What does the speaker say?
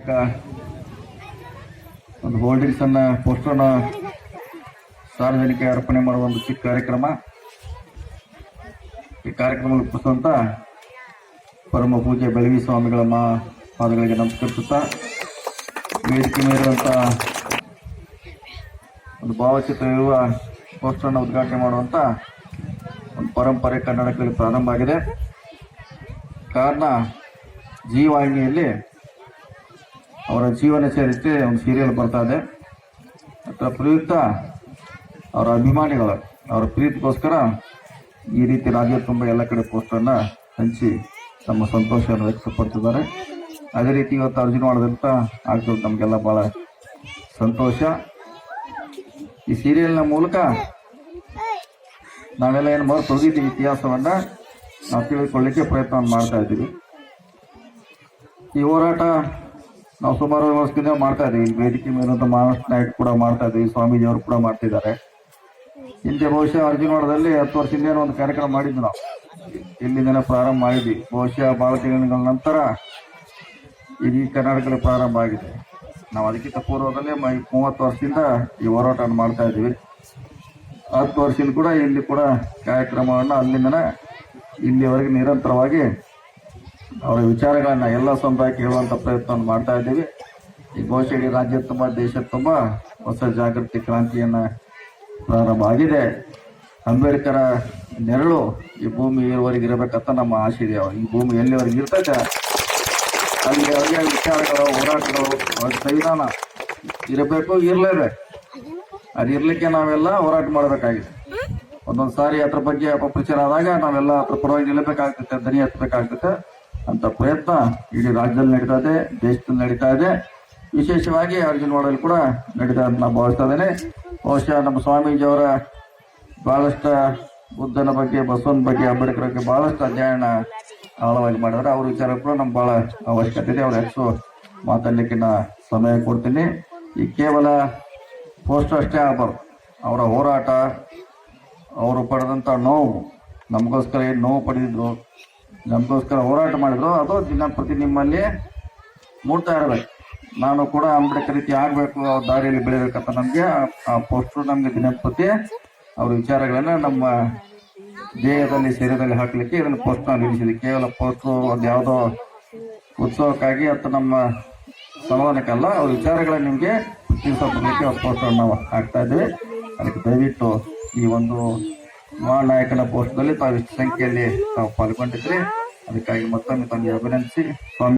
ಚಿಕ್ಕ ಒಂದು ಹೋಲ್ಡಿಂಗ್ಸ್ ಅನ್ನ ಪೋಸ್ಟರ್ನ ಸಾರ್ವಜನಿಕ ಅರ್ಪಣೆ ಮಾಡುವ ಒಂದು ಚಿಕ್ಕ ಕಾರ್ಯಕ್ರಮ. ಈ ಕಾರ್ಯಕ್ರಮ ರೂಪಿಸುವಂತ ಪರಮ ಪೂಜ್ಯ ಬೆಳಗಿ ಸ್ವಾಮಿಗಳ ಪಾದಗಳಿಗೆ ನಮಸ್ಕರಿಸುತ್ತಾ, ವೇದಿಕೆ ಮೇಲಿರುವಂತ ಒಂದು ಭಾವಚಿತ್ರ ಇರುವ ಪೋಸ್ಟರ್ನ ಉದ್ಘಾಟನೆ ಮಾಡುವಂತ ಒಂದು ಪರಂಪರೆ ಕನ್ನಡಕದಲ್ಲಿ ಪ್ರಾರಂಭ ಆಗಿದೆ. ಕಾರಣ ಜೀವಾಹಿನಿಯಲ್ಲಿ ಅವರ ಜೀವನ ಚರಿತ್ರೆ ಒಂದು ಸೀರಿಯಲ್ ಬರ್ತಾ ಇದೆ. ಅದರ ಪ್ರಯುಕ್ತ ಅವರ ಅಭಿಮಾನಿಗಳು ಅವರ ಪ್ರೀತಿಗೋಸ್ಕರ ಈ ರೀತಿ ರಾಜ್ಯ ತುಂಬ ಎಲ್ಲ ಕಡೆ ಪೋಸ್ಟರ್ನ ಹಂಚಿ ತಮ್ಮ ಸಂತೋಷವನ್ನು ವ್ಯಕ್ತಪಡ್ತಿದ್ದಾರೆ. ಅದೇ ರೀತಿ ಇವತ್ತು ಅರ್ಜುನವಾಡದಂತ ಆಗ್ತದೆ, ನಮಗೆಲ್ಲ ಬಹಳ ಸಂತೋಷ. ಈ ಸೀರಿಯಲ್ನ ಮೂಲಕ ನಾವೆಲ್ಲ ಏನು ಮರೆತು ಹೋಗಿದ್ದೀವಿ, ಇತಿಹಾಸವನ್ನ ನಾವು ತಿಳಿದುಕೊಳ್ಳಿಕ್ಕೆ ಪ್ರಯತ್ನವನ್ನು ಮಾಡ್ತಾ ಇದ್ದೀವಿ. ಈ ಹೋರಾಟ ನಾವು ಸುಮಾರು ವರ್ಷದಿಂದ ಮಾಡ್ತಾ ಇದ್ದೀವಿ. ವೇದಿಕೆ ಮೇಲಂತ ಮಹಾರಾಷ್ಟ್ರ ನಾಯಕ್ ಕೂಡ ಮಾಡ್ತಾ ಇದ್ದೀವಿ, ಸ್ವಾಮೀಜಿಯವರು ಕೂಡ ಮಾಡ್ತಿದ್ದಾರೆ. ಹಿಂದೆ ಬಹುಶಃ ಅರ್ಜುನವಾಡದಲ್ಲಿ 10 ವರ್ಷದಿಂದ ಒಂದು ಕಾರ್ಯಕ್ರಮ ಮಾಡಿದ್ವಿ ನಾವು, ಇಲ್ಲಿಂದನೇ ಪ್ರಾರಂಭ ಮಾಡಿದ್ವಿ. ಬಹುಶಃ ಬಹಳ ತಿಂಗಳ ನಂತರ ಈ ಕರ್ನಾಟಕದಲ್ಲಿ ಪ್ರಾರಂಭ ಆಗಿದೆ. ನಾವು ಅದಕ್ಕಿಂತ ಪೂರ್ವದಲ್ಲೇ 30 ವರ್ಷದಿಂದ ಈ ಹೋರಾಟವನ್ನು ಮಾಡ್ತಾ ಇದ್ದೀವಿ. 10 ವರ್ಷದಿಂದ ಕೂಡ ಇಲ್ಲಿ ಕೂಡ ಕಾರ್ಯಕ್ರಮವನ್ನು ಅಲ್ಲಿಂದನೇ ಇಲ್ಲಿವರೆಗೆ ನಿರಂತರವಾಗಿ ಅವರ ವಿಚಾರಗಳನ್ನ ಎಲ್ಲ ಸಮುದಾಯಕ್ಕೆ ಹೇಳುವಂತ ಪ್ರಯತ್ನವನ್ನು ಮಾಡ್ತಾ ಇದ್ದೀವಿ. ಈ ಬಹುಶಃ ಇಡೀ ರಾಜ್ಯ ತುಂಬ ದೇಶದ ತುಂಬ ಹೊಸ ಜಾಗೃತಿ ಕ್ರಾಂತಿಯನ್ನ ಪ್ರಾರಂಭ ಆಗಿದೆ. ಅಂಬೇಡ್ಕರ ನೆರಳು ಈ ಭೂಮಿ ಇರುವವರೆಗೆ ಇರಬೇಕಂತ ನಮ್ಮ ಆಶೆ ಇದೆ. ಈ ಭೂಮಿ ಎಲ್ಲಿವರೆಗೆ ಇರ್ತೈತೆ ಅಲ್ಲಿ ಅವರಿಗೆ ವಿಚಾರಗಳು, ಹೋರಾಟಗಳು, ಸಂವಿಧಾನ ಇರಬೇಕು, ಇರಲೇಬೇಕು. ಅದು ಇರ್ಲಿಕ್ಕೆ ನಾವೆಲ್ಲ ಹೋರಾಟ ಮಾಡಬೇಕಾಗಿದೆ. ಒಂದೊಂದು ಸಾರಿ ಅದ್ರ ಬಗ್ಗೆ ಅಪಪ್ರಚಾರ ಆದಾಗ ನಾವೆಲ್ಲ ಅದ್ರ ಪರವಾಗಿ ನಿಲ್ಲಬೇಕಾಗ್ತೈತೆ, ದನಿ ಹತ್ತಬೇಕಾಗ್ತೈತೆ ಅಂತ ಪ್ರಯತ್ನ ಇಡೀ ರಾಜ್ಯದಲ್ಲಿ ನಡೀತಾ ಇದೆ, ದೇಶದಲ್ಲಿ ನಡೀತಾ ಇದೆ. ವಿಶೇಷವಾಗಿ ಅರ್ಜುನವಾಡಲ್ಲಿ ಕೂಡ ನಡೀತಾ ಅಂತ ನಾನು ಭಾವಿಸ್ತಾ ಇದ್ದೇನೆ. ಬಹುಶಃ ನಮ್ಮ ಸ್ವಾಮೀಜಿಯವರ ಬಹಳಷ್ಟು ಬುದ್ಧನ ಬಗ್ಗೆ, ಬಸವನ ಬಗ್ಗೆ, ಅಂಬೇಡ್ಕರ್ ಬಗ್ಗೆ ಬಹಳಷ್ಟು ಅಧ್ಯಯನ ಆಳವಾಗಿ ಮಾಡಿದ್ರೆ ಅವ್ರ ವಿಚಾರ ಕೂಡ ನಮ್ಗೆ ಬಹಳ ಅವಶ್ಯಕತೆ ಇದೆ. ಅವ್ರ ಹೆಚ್ಚು ಮಾತಾಡ್ಲಿಕ್ಕೆ ನಾ ಸಮಯ ಕೊಡ್ತೀನಿ. ಈ ಕೇವಲ ಪೋಸ್ಟರ್ ಅಷ್ಟೇ ಆಗಬಾರ್ದು. ಅವರ ಹೋರಾಟ, ಅವರು ಪಡೆದಂಥ ನೋವು, ನಮಗೋಸ್ಕರ ಏನು ನೋವು ಪಡೆದಿದ್ರು, ನಮಗೋಸ್ಕರ ಹೋರಾಟ ಮಾಡಿದ್ರು, ಅದು ದಿನಪ್ರತಿ ನಿಮ್ಮಲ್ಲಿ ಮೂಡ್ತಾ ಇರಬೇಕು. ನಾನು ಕೂಡ ಅಂಬೇಡ್ಕರ್ ರೀತಿ ಆಗಬೇಕು, ಅವ್ರ ದಾರಿಯಲ್ಲಿ ಬೆಳಿಬೇಕಂತ ನಮಗೆ ಆ ಪೋಸ್ಟರ್ ನಮಗೆ ದಿನಪ್ರತಿ ಅವ್ರ ವಿಚಾರಗಳನ್ನ ನಮ್ಮ ದೇಹದಲ್ಲಿ, ಶರೀರದಲ್ಲಿ ಹಾಕಲಿಕ್ಕೆ ಇದನ್ನು ಪೋಸ್ಟರ್ ನಿಲ್ಲಿಸಿದೆ. ಕೇವಲ ಪೋಸ್ಟರ್ ಒಂದು ಯಾವುದೋ ಉತ್ಸವಕ್ಕಾಗಿ ಅಥವಾ ನಮ್ಮ ಸಮಾಧಾನಕ್ಕಲ್ಲ, ಅವ್ರ ವಿಚಾರಗಳನ್ನ ನಿಮಗೆ ತಿಳಿಸೋದಕ್ಕೆ ಅವ್ರ ಪೋಸ್ಟರ್ ನಾವು ಹಾಕ್ತಾ ಇದ್ದೀವಿ. ಅದಕ್ಕೆ ದಯವಿಟ್ಟು ಈ ಒಂದು ಮಹಾನಾಯಕನ ಪೋಸ್ಟರ್ದಲ್ಲಿ ತಾವು ಇಷ್ಟು ಸಂಖ್ಯೆಯಲ್ಲಿ ತಾವು ಪಾಲ್ಗೊಂಡಿದ್ರಿ. ಅದಕ್ಕಾಗಿ ಮತ್ತೊಮ್ಮೆ ತಮಗೆ ಅಭಿನಂದಿಸಿ ಸ್ವಾಮಿ